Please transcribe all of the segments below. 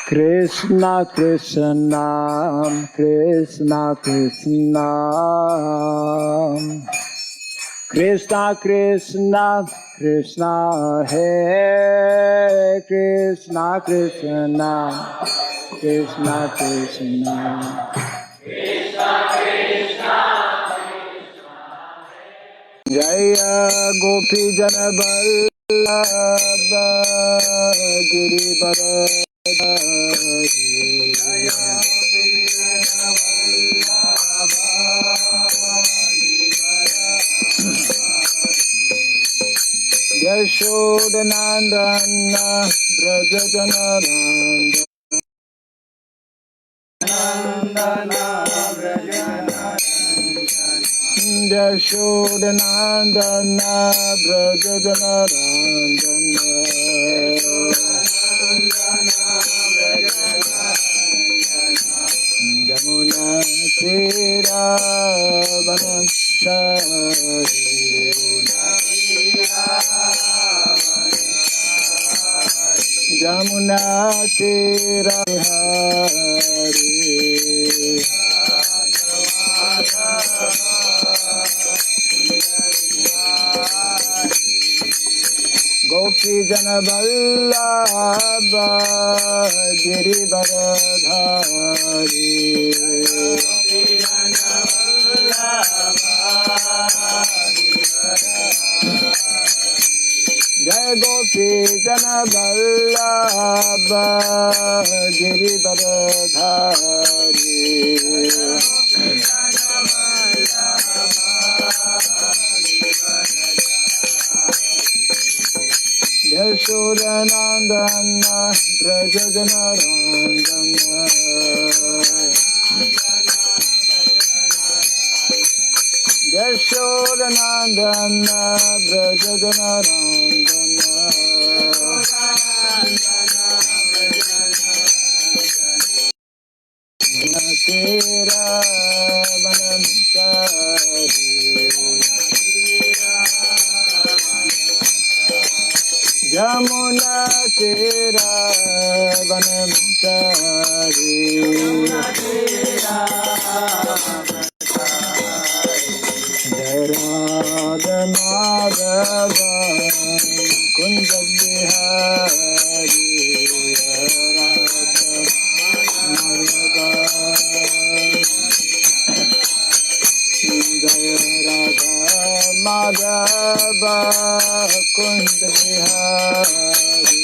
Krishna Krishna Krishna Krishna Krishna Krishna Krishna Hare Krishna Krishna Krishna Krishna Jaya Gopi Jana Vallabha Girivara Yashodanandana Brajajanaranda Yashodanandana Brajajanarandana Yamuna Tira Vanamchari Yamuna Tira Hari Gopi Jana Vallabha Girivardhari Jai Gopi Jana Vallabha Girivardhari Yashodanandana Brajajanarandana Yashodanandana Brajajanarandana Natera Vanamchari Yamuna Tera Vanamchari Jaya Madhava Kunja Bihari Jaya Radha Madhava Kunja Bihari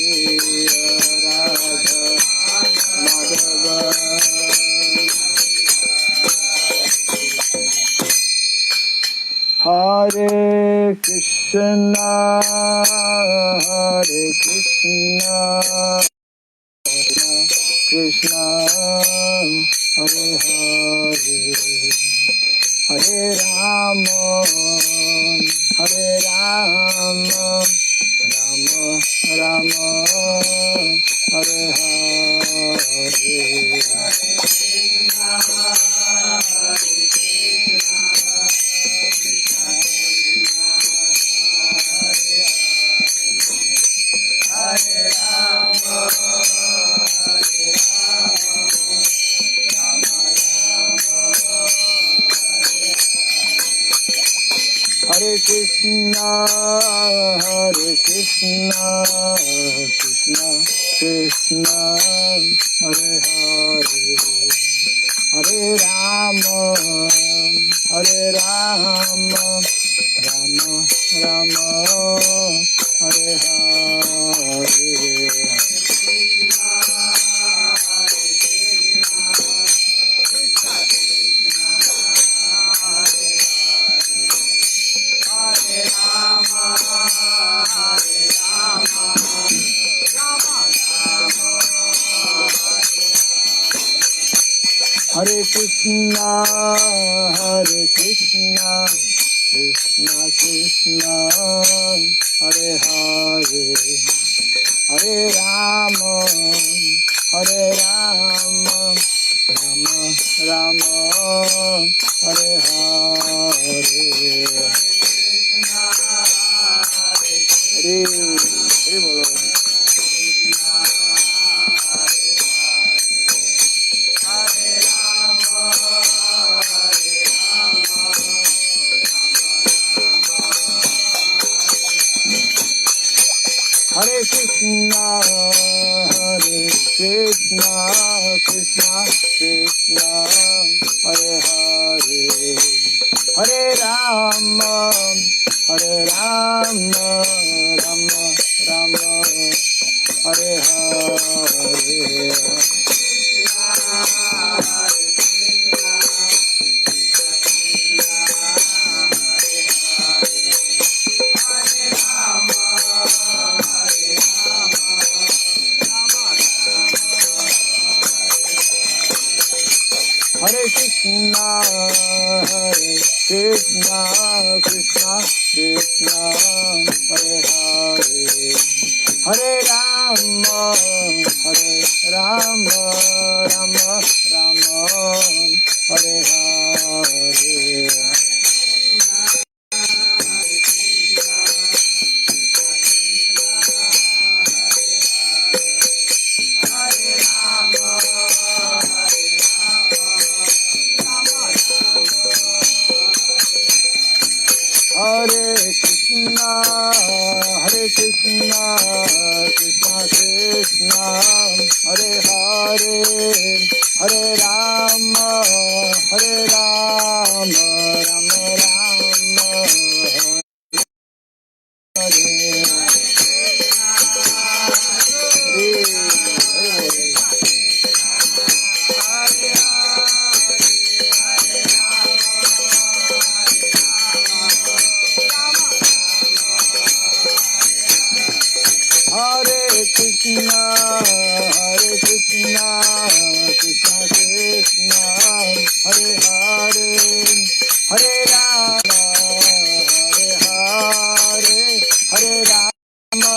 Radha Madhava Hare Krishna Hare Krishna Krishna Hare Hare Hare Rama Hare Rama Rama Rama Hare Hare Hare Krishna, Krishna Krishna, Hare Hare, Hare Rama, Rama Rama, Hare Hare. Hare Krishna, Krishna Krishna, Hare Hare, Hare Rama, Rama Rama, Hare Hare. Hare Hare Bolo. Krishna Krishna Krishna Hare Hare Hare Rama Hare Rama Rama Rama Hare Hare Hare Krishna Krishna Krishna Krishna Hare Hare Hare Rama Rama Rama Hare Hare Hare Krishna Krishna Krishna Hare Hare Hare Rama Rama Rama Hare Hare Krishna Krishna Krishna Hare Hare Hare Rama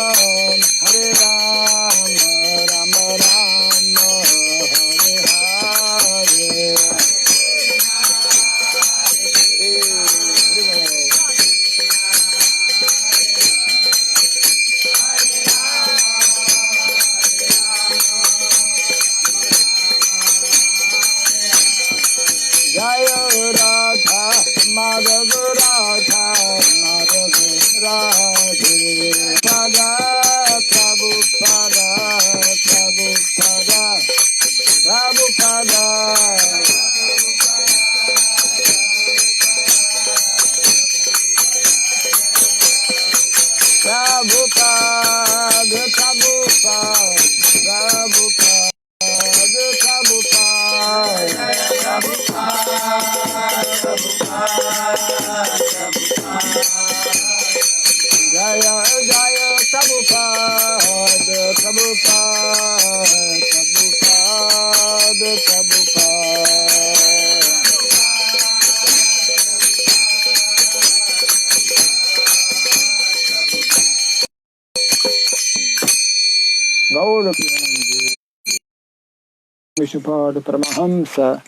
Hare Rama Rama Rama Hare Hare Jaya Radha Madhava Radha Madhava Radhe Pada Prabhupada Prabhupada Prabhupada Prabhupada Jaya Jaya Prabhupada Prabhupada Gaura Piyanandi Vishnupada Paramahamsa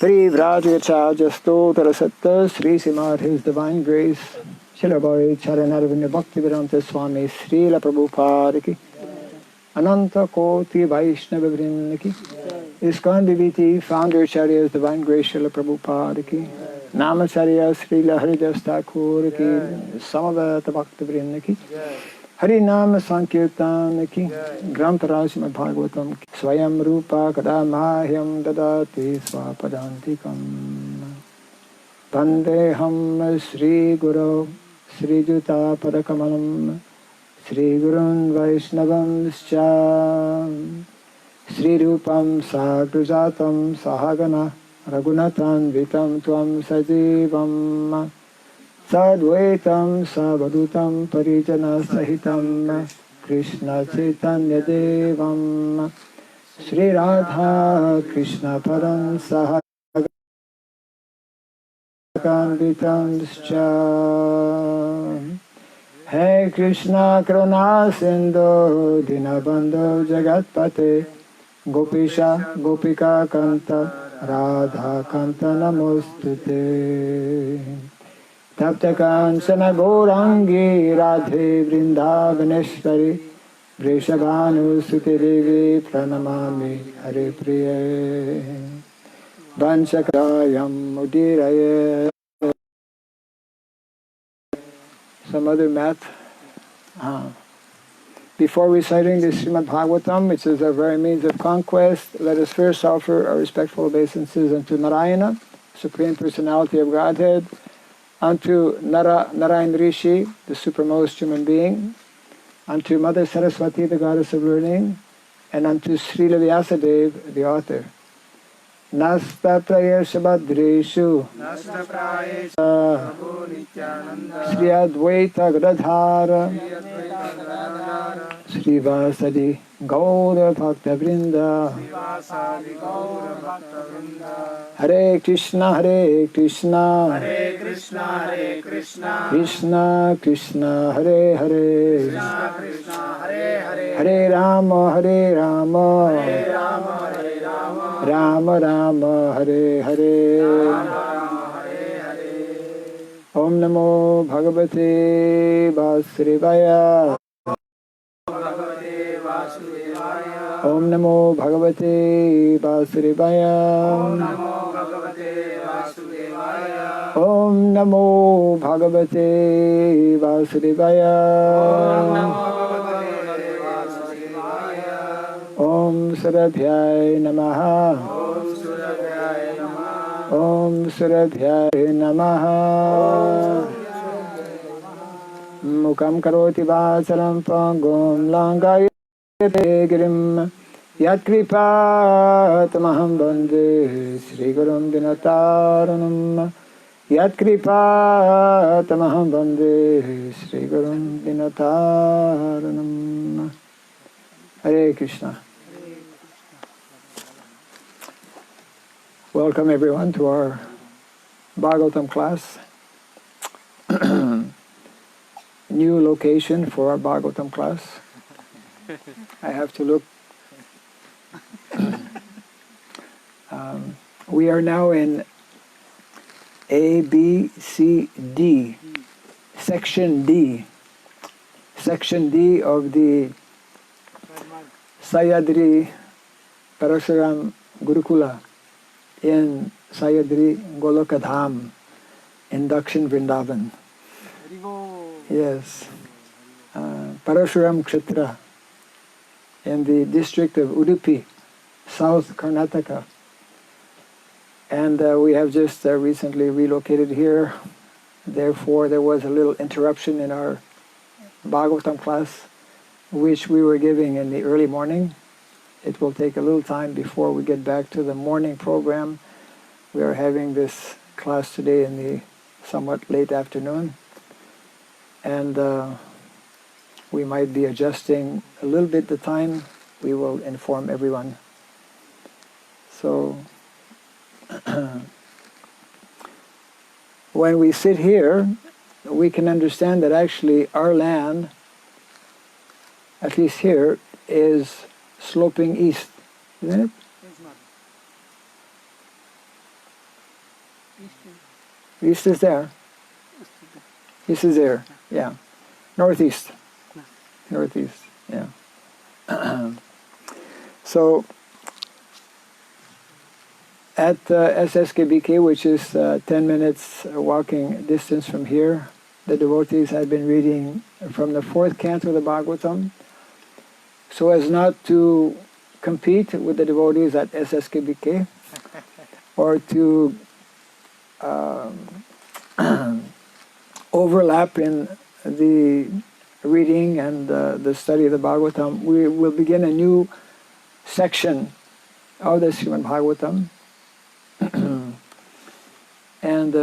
Privrajacharya Stotra Satta Sri Srimad His Divine Grace Shilabhari Charanaravinda Bhakti Vedanta Swami Srila Prabhupada Ki Ananta Koti Vaishnava Vrinda Ki ISKCON DVT Founder Acharya's Divine Grace Srila Prabhupada Ki Namacharya Srila Haridas Thakur Ki Samavata Bhakti Vrinda Ki Hari Nama Sankirtan Ki Grantaraj Srimad Bhagavatam Ki Swayam Rupa Kadamahyam Dadati Swapadantikam Vandeham Sri Guru Sri Juta Padakamalam Sri Gurun Vaishnavam Scha Sri Rupam Sagrajatam Sahagana Raghunatan Vitam Tvam Sajivam Sadvaitam Savadutam Parijana Sahitam Krishna Chaitanya Devam Sri Radha Krishna Param Sahaganvitam Scha Hey Krishna Karuna Sindhu Dinabandhu Jagatpate Gopisha Gopika Kanta Radha Kanta Namostute Tapta Kanchana Gaurangi Radhe Vrindavaneshwari Vrishabhanu Suti Devi Pranamami Hare Priye Vanchakayam Udiraye. Some other math. Before reciting the Srimad Bhagavatam, which is our very means of conquest, let us first offer our respectful obeisances unto Narayana, Supreme Personality of Godhead, unto Narayan Rishi, the supremmost human being, unto Mother Saraswati, the goddess of learning, and unto Srila Vyasadeva, the author. Nasta prayesha badreshu Sri Advaita Gadadhara Srivasadi Gaura Bhakta Vrinda Hare Krishna Hare Krishna, Hare Krishna, Krishna Krishna Hare Hare Krishna Krishna, Hare Hare, Hare Rama Hare Rama, Hare Rama, Rama Rama Hare Hare Rama Hare Hare. Om Namo Bhagavate Vasudevaya Bhagavate Vasudevaya. Om Namo Bhagavate Vasudevaya Om Namo Bhagavate Vasudevaya. Om Namo Bhagavate Vasudevaya Om Namo Bhagavate Vasudevaya. Om Surabhyay Namaha Om Surabhyaya Namaha. Om Surabhyay Namaha Mukam karoti vasaram pangum langayate girim Yat kripa tamaham bande Sri Gurum Dinataranam Yat kripa tamaham bande Sri Gurum Dinataranam Hare Krishna. Welcome everyone to our Bhagavatam class. New location for our Bhagavatam class. I have to look. We are now in A, B, C, D, Section D. Section D of the Sahyadri Parasurama Gurukula in Sahyadri Golokadham in Dakshin Vrindavan. Yes. Parashuram Kshetra in the district of Udupi, South Karnataka. And we have just recently relocated here. Therefore, there was a little interruption in our Bhagavatam class, which we were giving in the early morning. It will take a little time before we get back to the morning program. We are having this class today in the somewhat late afternoon. And we might be adjusting a little bit the time. We will inform everyone. So when we sit here, we can understand that actually our land, at least here, is sloping east, isn't it? East is there. East is there, yeah. Northeast. Northeast, yeah. So, at SSKBK, which is 10 minutes walking distance from here, the devotees had been reading from the 4th canto of the Bhagavatam, so as not to compete with the devotees at SSKBK, or to overlap in the reading and the study of the Bhagavatam. We will begin a new section of the Srimad Bhagavatam. And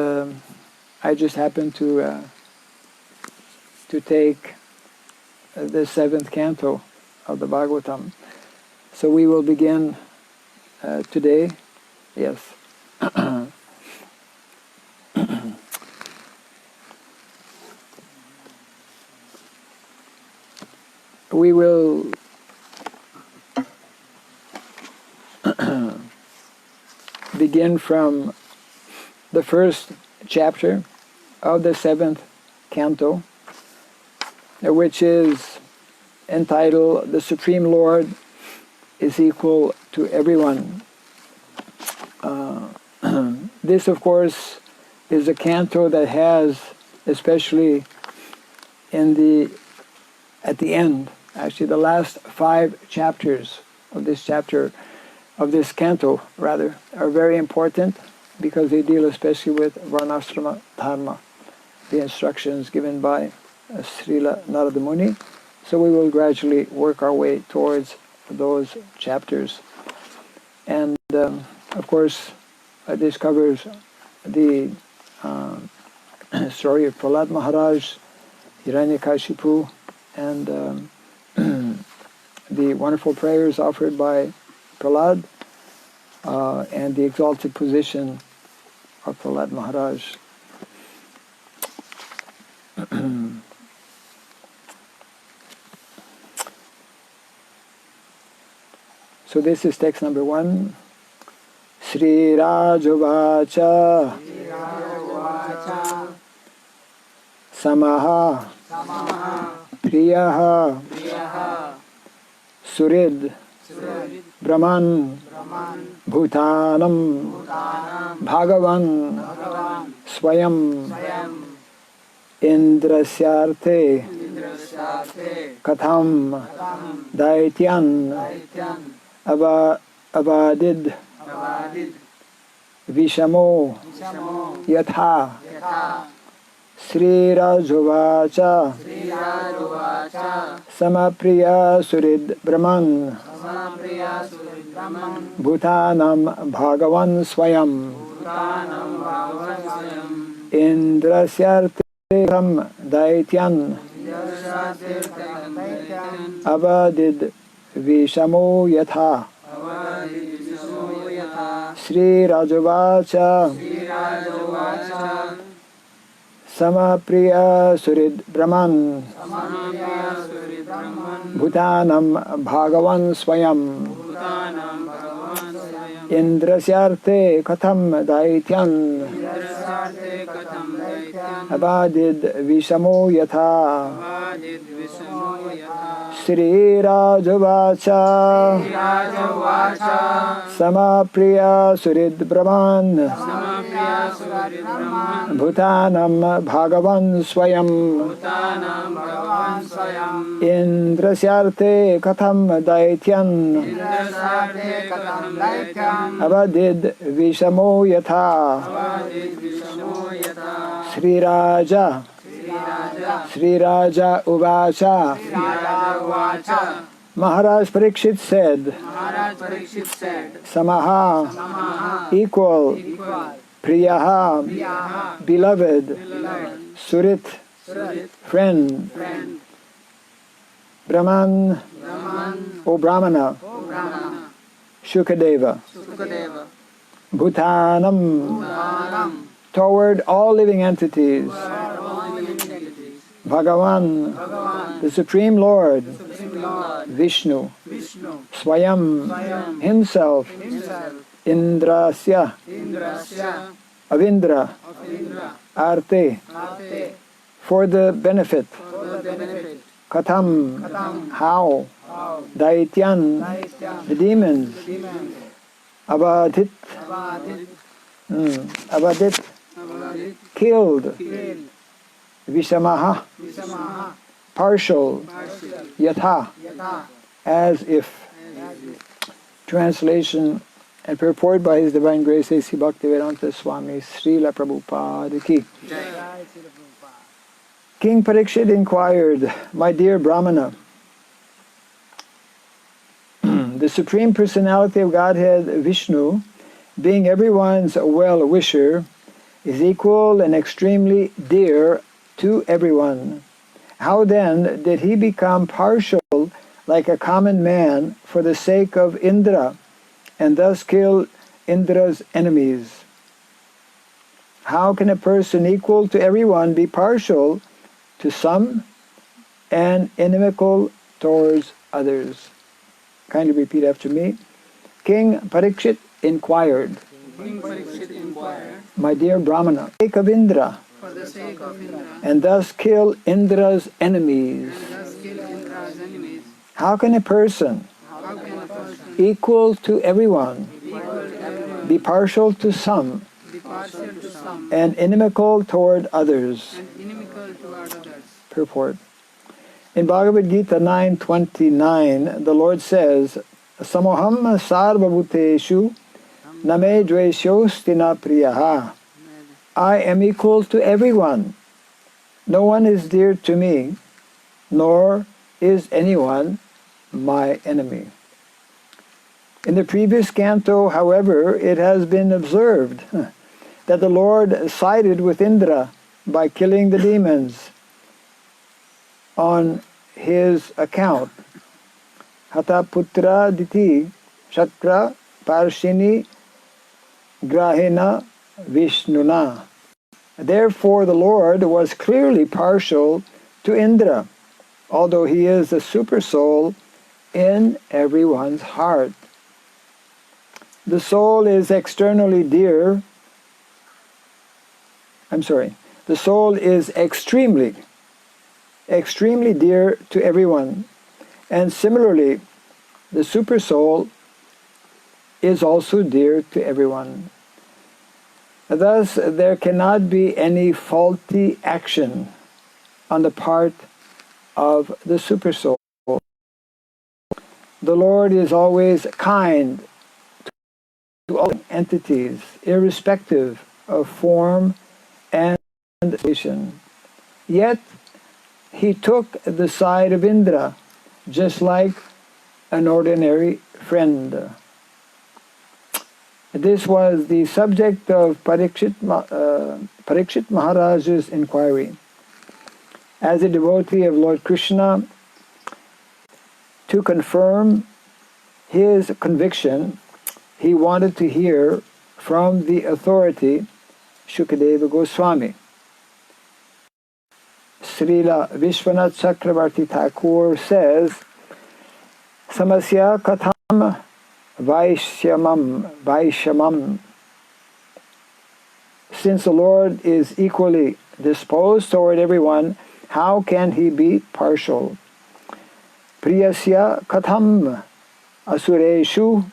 I just happened to take the 7th canto of the Bhagavatam. So we will begin today. Yes. We will begin from the first chapter of the 7th canto, which is entitled "The Supreme Lord is Equal to Everyone." This, of course, is a canto that has, especially at the end Actually, the last 5 chapters of this canto, rather, are very important because they deal especially with Varnasrama Dharma, the instructions given by Srila Narada Muni. So we will gradually work our way towards those chapters. And of course, this covers the story of Prahlad Maharaj, Hiranyakashipu, and the wonderful prayers offered by Prahlad, and the exalted position of Prahlad Maharaj. So this is text number 1. Sri Rajuvacha Samaha Priyaha Surid Brahman Bhutanam Bhagavan Swayam Indrasyarte Katham Daityan Avadid Vishamo Yatha Sri Rajuvacha Samapriya Surid Brahman Bhutanam Bhagavan Swayam Indrasyarte Kam Daityan Avadid Vishamo Yatha Sri Rajuvacha Samapriya Surid Brahman Bhutanam Bhagavan Swayam Indrasyarte Katham Daityan Avadid Vishamo Yatha Sri Rajuvacha Samapriya Surid Brahman Bhutanam Bhagavan Swayam Indrasyarte Katham Daityan Avadid Vishamo Yatha Sri Raja Uvacha Maharaj Parikshit said, Samaha, equal, Priyaha, beloved, Surit, friend, Brahman, O Brahmana, Shukadeva, Bhutanam, toward all living entities, Bhagavan, the Supreme Lord, Vishnu, Swayam, himself, Indrasya, of Indra, Arte, for the benefit, Katham, how, Daityan, the demons, Avadit, killed, Vishamaha, partial, Yatha, as if. Translation and purport by His Divine Grace A.C. Bhaktivedanta Swami Srila Prabhupada ki. King Parikshit inquired, my dear Brahmana, the Supreme Personality of Godhead Vishnu, being everyone's well-wisher, is equal and extremely dear to everyone. How then did he become partial like a common man for the sake of Indra, and thus kill Indra's enemies? How can a person equal to everyone be partial to some and inimical towards others? Kindly repeat after me. King Parikshit inquired, my dear Brahmana, for the sake of Indra, and thus kill Indra's enemies. How can a person equal to everyone be partial to some and inimical toward others? Purport. In Bhagavad Gita 9:29, the Lord says, Samoham sarvabhuteshu name dveshosti na priyaha. I am equal to everyone. No one is dear to me, nor is anyone my enemy. In the previous canto, however, it has been observed that the Lord sided with Indra by killing the demons on his account. Hata putra diti shatra parshini grahena vishnuna. Therefore the Lord was clearly partial to Indra, although he is the super soul in everyone's heart. The soul is externally dear. The soul is extremely dear to everyone. And similarly, the super soul is also dear to everyone. Thus, there cannot be any faulty action on the part of the super soul. The Lord is always kind to all entities, irrespective of form and station. Yet, he took the side of Indra, just like an ordinary friend. This was the subject of Parikshit Maharaj's inquiry. As a devotee of Lord Krishna, to confirm his conviction, he wanted to hear from the authority Shukadeva Goswami. Srila Vishwanath Chakravarti Thakur says, Samasya katham vaishyamam. Since the Lord is equally disposed toward everyone, how can he be partial? Priyasya katham asureshu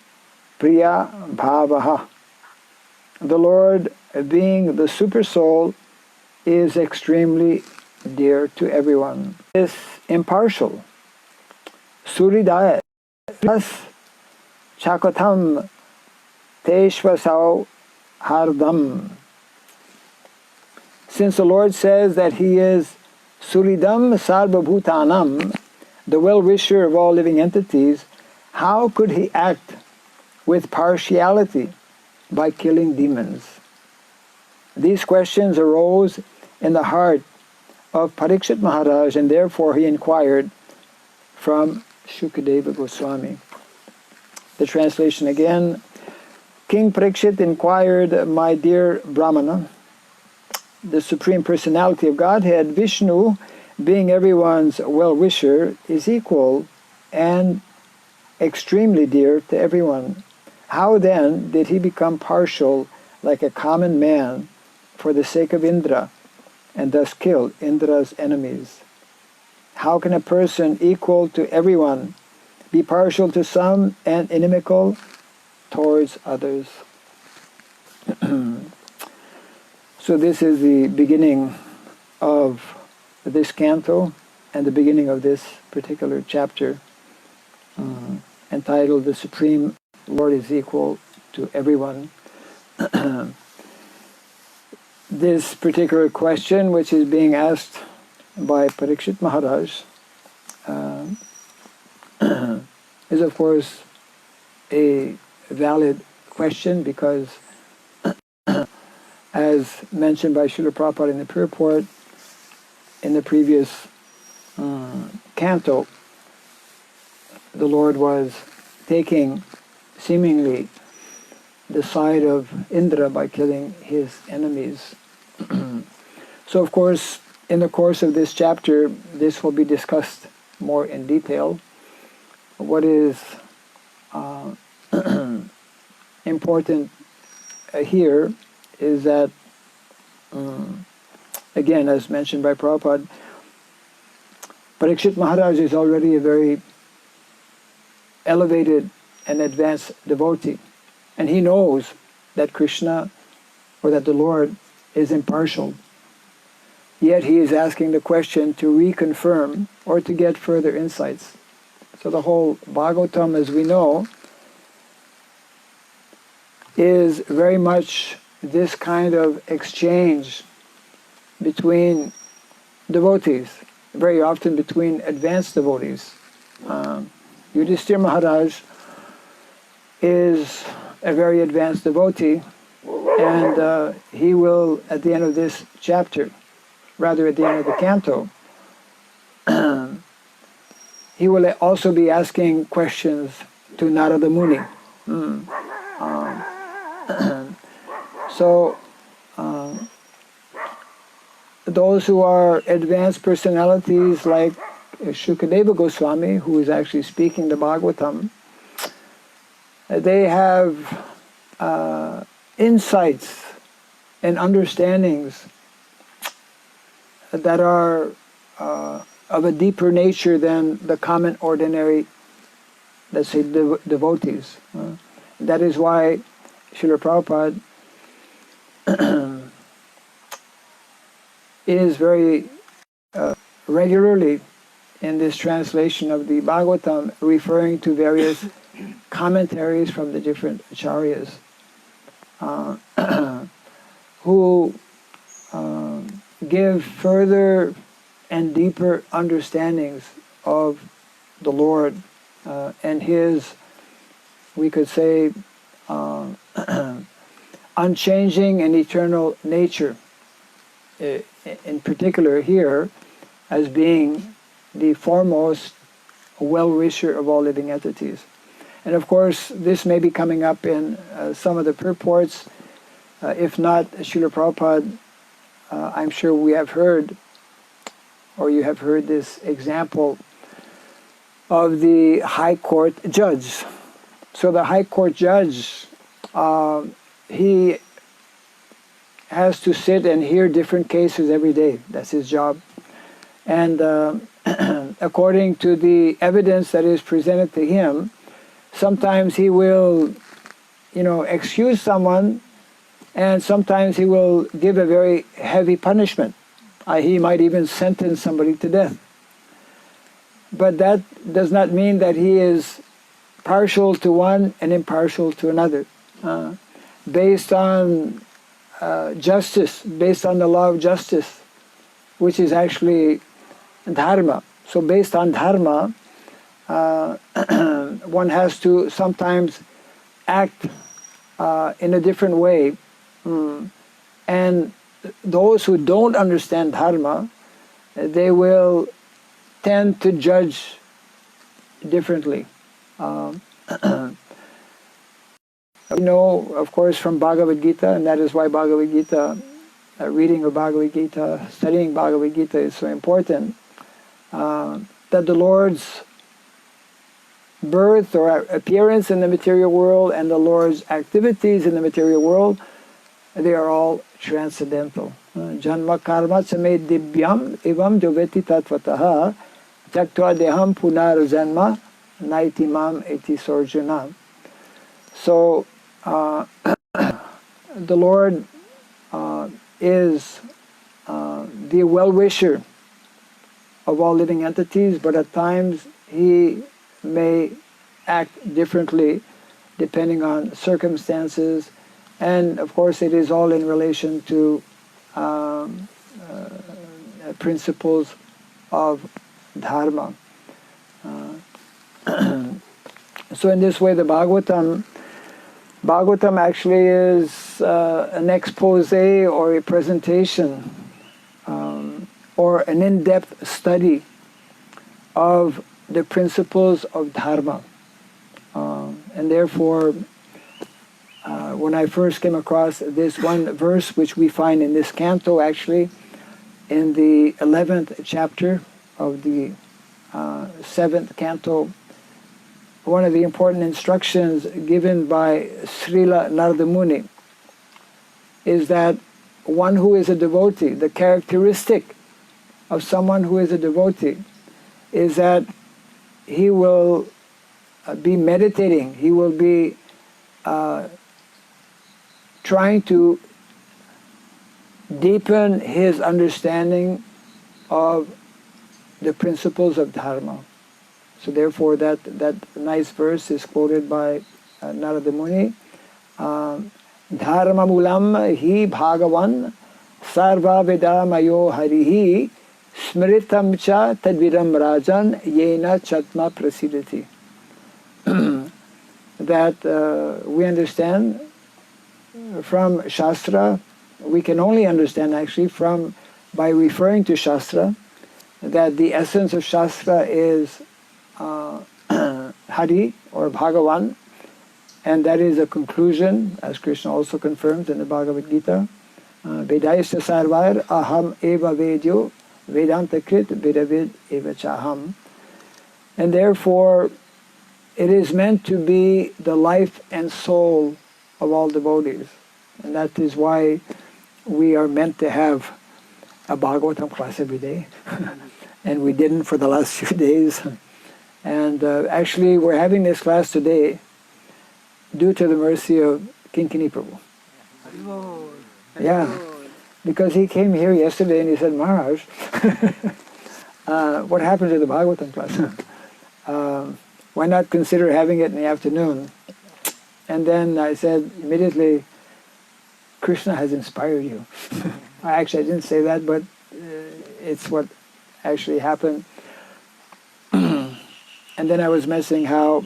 priya bhavaha. The Lord, being the super soul, is extremely dear to everyone. Is impartial. Suridaya plus chakatam teshvasau hardam. Since the Lord says that he is Suridam Sarvabhutanam, the well-wisher of all living entities, how could he act with partiality by killing demons? These questions arose in the heart of Parikshit Maharaj, and therefore he inquired from Shukadeva Goswami. The translation again. King Parikshit inquired, my dear Brahmana, the Supreme Personality of Godhead, Vishnu, being everyone's well-wisher, is equal and extremely dear to everyone. How then did he become partial like a common man for the sake of Indra and thus kill Indra's enemies? How can a person equal to everyone be partial to some and inimical towards others? So this is the beginning of this canto and the beginning of this particular chapter entitled The Supreme Lord is Equal to Everyone. This particular question, which is being asked by Parikshit Maharaj, is of course a valid question because as mentioned by Srila Prabhupada in the purport in the previous canto, the Lord was taking seemingly the side of Indra by killing his enemies. So of course, in the course of this chapter, this will be discussed more in detail. What is important here is that, again, as mentioned by Prabhupada, Parikshit Maharaj is already a very elevated and advanced devotee. And he knows that Krishna, or that the Lord, is impartial. yet he is asking the question to reconfirm or to get further insights. So the whole Bhagavatam, as we know, is very much this kind of exchange between devotees, very often between advanced devotees. Yudhishthira Maharaj is a very advanced devotee, and he will, at the end of this chapter, rather at the end of the canto, he will also be asking questions to Narada Muni. So, those who are advanced personalities like Shukadeva Goswami, who is actually speaking the Bhagavatam, they have insights and understandings that are of a deeper nature than the common ordinary, let's say, devotees. That is why Srila Prabhupada is very regularly in this translation of the Bhagavatam referring to various commentaries from the different acharyas who give further and deeper understandings of the Lord and His, we could say, unchanging and eternal nature, in particular here, as being the foremost well-wisher of all living entities. And of course, this may be coming up in some of the purports. If not, Srila Prabhupada, I'm sure we have heard, or you have heard this example of the High Court judge. So the High Court judge, he has to sit and hear different cases every day. That's his job. And according to the evidence that is presented to him, sometimes he will, excuse someone, and sometimes he will give a very heavy punishment. He might even sentence somebody to death. But that does not mean that he is partial to one and impartial to another. Based on justice, based on the law of justice, which is actually dharma. So based on dharma, one has to sometimes act in a different way. And those who don't understand dharma, they will tend to judge differently. We know, of course, from Bhagavad Gita, and that is why Bhagavad Gita, reading of Bhagavad Gita, studying Bhagavad Gita is so important, that the Lord's birth or appearance in the material world and the Lord's activities in the material world, they are all transcendental. Janma karma same divyam evam joveti tatvataha jaktva deham punar janma naiti mam eti sorjuna. So the Lord is the well-wisher of all living entities, but at times He may act differently depending on circumstances, and of course it is all in relation to principles of dharma. So in this way the Bhagavatam actually is an expose or a presentation or an in-depth study of the principles of dharma. And therefore, when I first came across this one verse, which we find in this canto actually, in the 11th chapter of the 7th canto, one of the important instructions given by Srila Narada Muni is that one who is a devotee, the characteristic of someone who is a devotee is that he will be meditating, he will be trying to deepen his understanding of the principles of Dharma. So therefore that nice verse is quoted by Narada Muni, Dharma mulam hi bhagavan sarva vedamayo harihi smritam cha tadviram rajan yena chatma prasidati. That we understand from Shastra, we can only understand actually by referring to Shastra, that the essence of Shastra is Hari or Bhagavan, and that is a conclusion, as Krishna also confirms in the Bhagavad Gita. Vedayasya sarvar aham eva vedyo vedanta krit vedavid eva chaham. And therefore, it is meant to be the life and soul of all devotees. And that is why we are meant to have a Bhagavatam class every day. And we didn't for the last few days. And actually, we're having this class today due to the mercy of Kinkini Prabhu. Yeah, because he came here yesterday and he said, Maharaj, what happened to the Bhagavatam class? Why not consider having it in the afternoon? And then I said immediately, Krishna has inspired you. Actually, I didn't say that, but it's what actually happened. And then I was mentioning how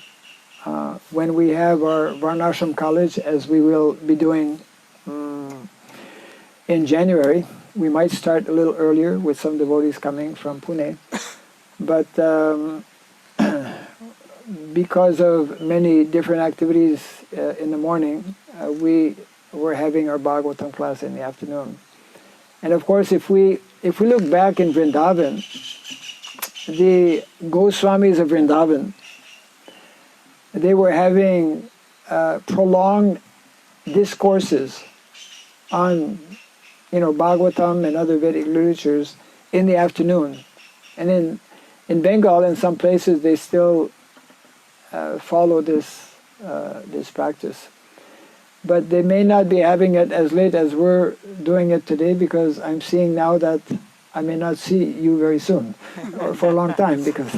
when we have our Varnasrama college, as we will be doing in January, we might start a little earlier with some devotees coming from Pune. But because of many different activities in the morning, we were having our Bhagavatam class in the afternoon. And of course, if we look back in Vrindavan, the Goswamis of Vrindavan, they were having prolonged discourses on, Bhagavatam and other Vedic literatures in the afternoon. And in Bengal, in some places, they still follow this practice. But they may not be having it as late as we're doing it today, because I'm seeing now that I may not see you very soon, or for a long time, because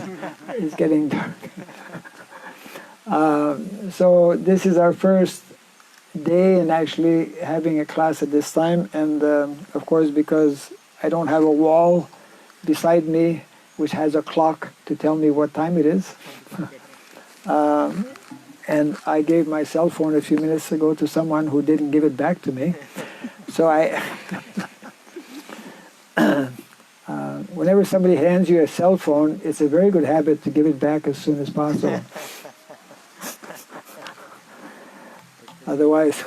it's getting dark. So this is our first day in actually having a class at this time, and of course, because I don't have a wall beside me which has a clock to tell me what time it is. And I gave my cell phone a few minutes ago to someone who didn't give it back to me. So whenever somebody hands you a cell phone, it's a very good habit to give it back as soon as possible. Otherwise,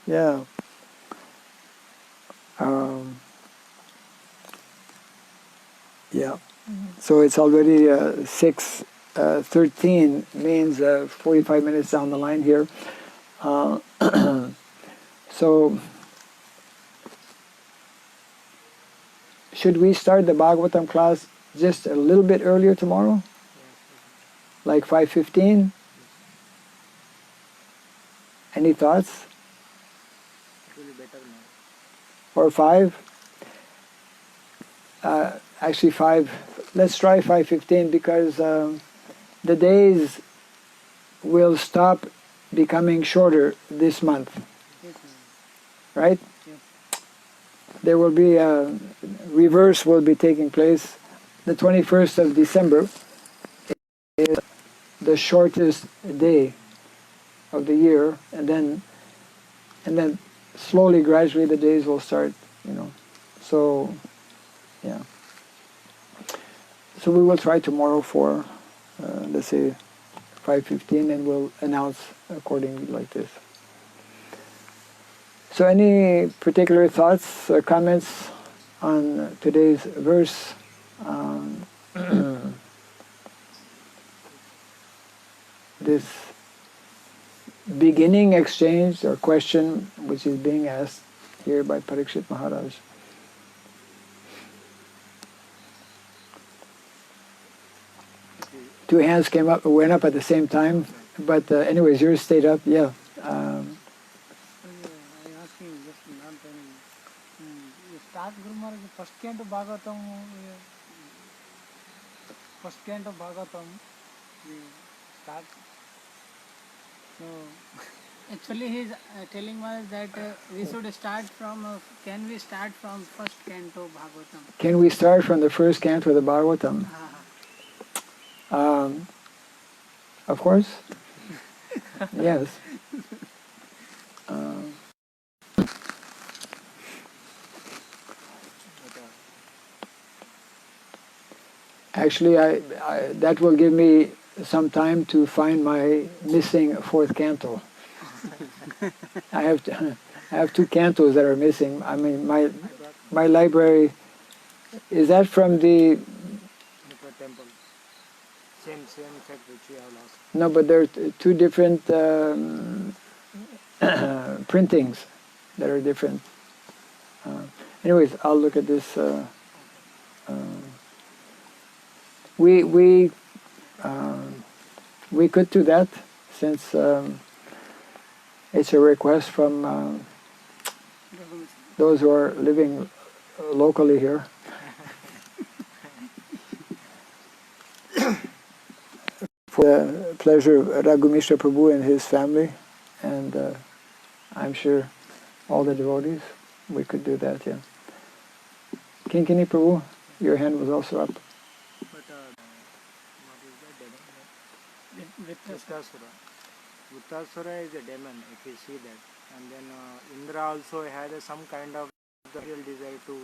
yeah. Yeah. So it's already 6:13, means 45 minutes down the line here. So, should we start the Bhagavatam class just a little bit earlier tomorrow? Like 5:15? Any thoughts? It will be better now. Or 5? Actually 5. Let's try 5:15, because the days will stop becoming shorter this month. Yes, ma'am. Right? Yes. There will be a reverse will be taking place. The 21st of December is the shortest day of the year, and then slowly, gradually, the days will start. So yeah. So we will try tomorrow for let's say 5:15, and we'll announce accordingly like this. So any particular thoughts or comments on today's verse? This beginning exchange or question which is being asked here by Parikshit Maharaj. Two hands went up at the same time, but anyways, yours stayed up. Yeah. I asking just not First Canto Bhagavatam, first Canto Bhagavatam, we start. So Actually, he's telling us that we should start from. Can we start from first canto Bhagavatam? Can we start from the first canto of the Bhagavatam? Of course. Yes. Actually, that will give me some time to find my missing fourth canto. I have two cantos that are missing. I mean, my library, is that from the? temple. Same set which we have lost. No, but there are two different printings that are different. Anyways, I'll look at this. We could do that since it's a request from those who are living locally here. For the pleasure of Raghumishra Prabhu and his family, and I'm sure all the devotees, we could do that, yeah. Kinkini Prabhu, your hand was also up. But what is that demon? Vittasura. Vittasura is a demon, if you see that. And then Indra also had some kind of real desire to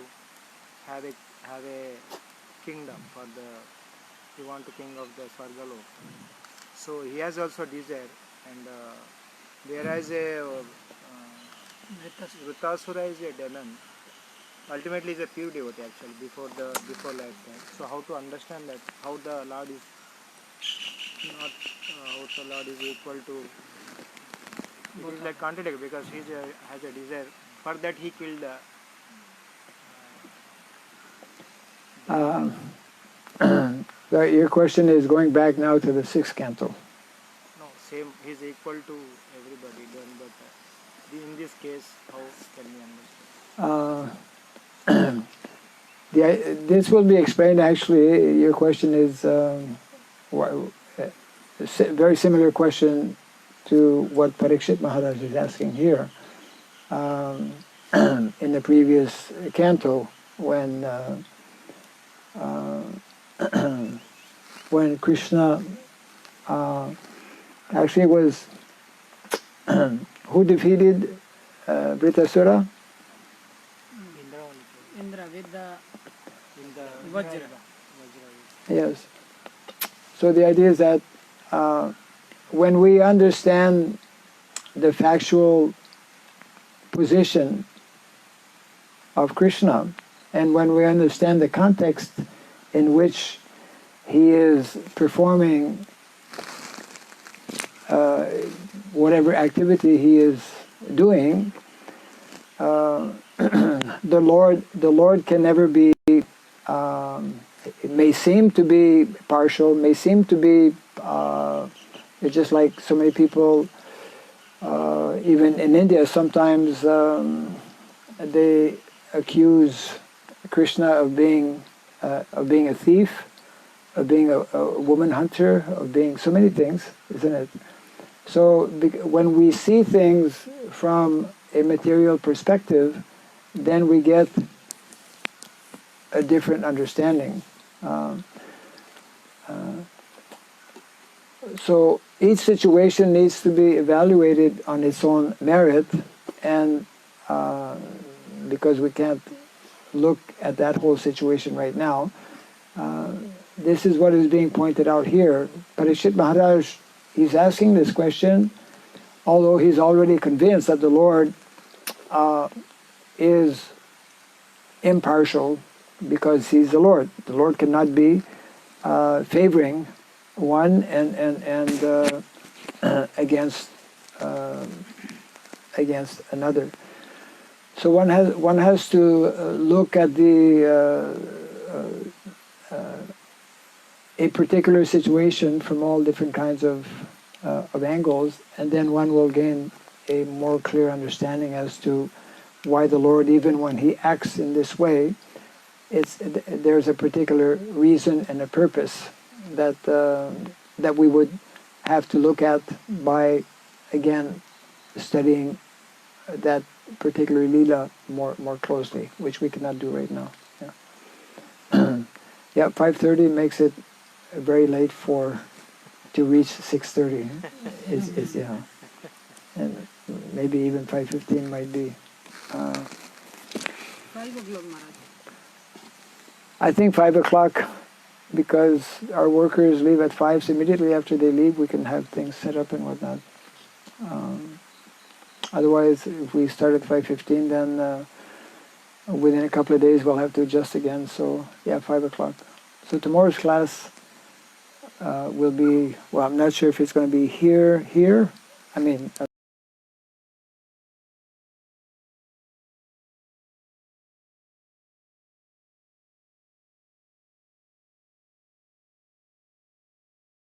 have a kingdom for the. He want to king of the Swargalok. So he has also desire, and whereas Vritasura is a demon. Ultimately, is a pure devotee actually before lifetime. So how to understand that? How the Lord is not how the Lord is equal to. It is like contradict because he has a desire. For that he killed Your question is going back now to the sixth canto. no same. He is equal to everybody. Then, but in this case, how can we understand? This will be explained actually. Your question is a very similar question to what Parikshit Maharaj is asking here. In the previous canto, when when Krishna actually was who defeated Vritasura? Indra with the Vajra. Yes. So the idea is that when we understand the factual position of Krishna, and when we understand the context in which he is performing whatever activity he is doing, the Lord can never be. It may seem to be partial, may seem to be. It's just like so many people, even in India, sometimes they accuse Krishna of being a thief, of being a woman hunter, of being so many things, isn't it? So when we see things from a material perspective, then we get a different understanding. So each situation needs to be evaluated on its own merit, and because we can't look at that whole situation right now, this is what is being pointed out here. Parikshit Maharaj, he's asking this question, although he's already convinced that the Lord is impartial because he's the Lord. The Lord cannot be favoring one and against another. So one has to look at a particular situation from all different kinds of angles, and then one will gain a more clear understanding as to why the Lord, even when he acts in this way, there's a particular reason and a purpose that that we would have to look at by, again, studying that particular lila more closely, which we cannot do right now. Yeah, yeah. 5:30 makes it very late to reach 6:30. Is yeah, and maybe even 5:15 might be. 5 o'clock, Maharaj. I think 5 o'clock, because our workers leave at 5, so immediately after they leave, we can have things set up and whatnot. Otherwise, if we start at 5:15, then within a couple of days we'll have to adjust again. So yeah, 5 o'clock. So tomorrow's class will be, well, I'm not sure if it's going to be here. I mean,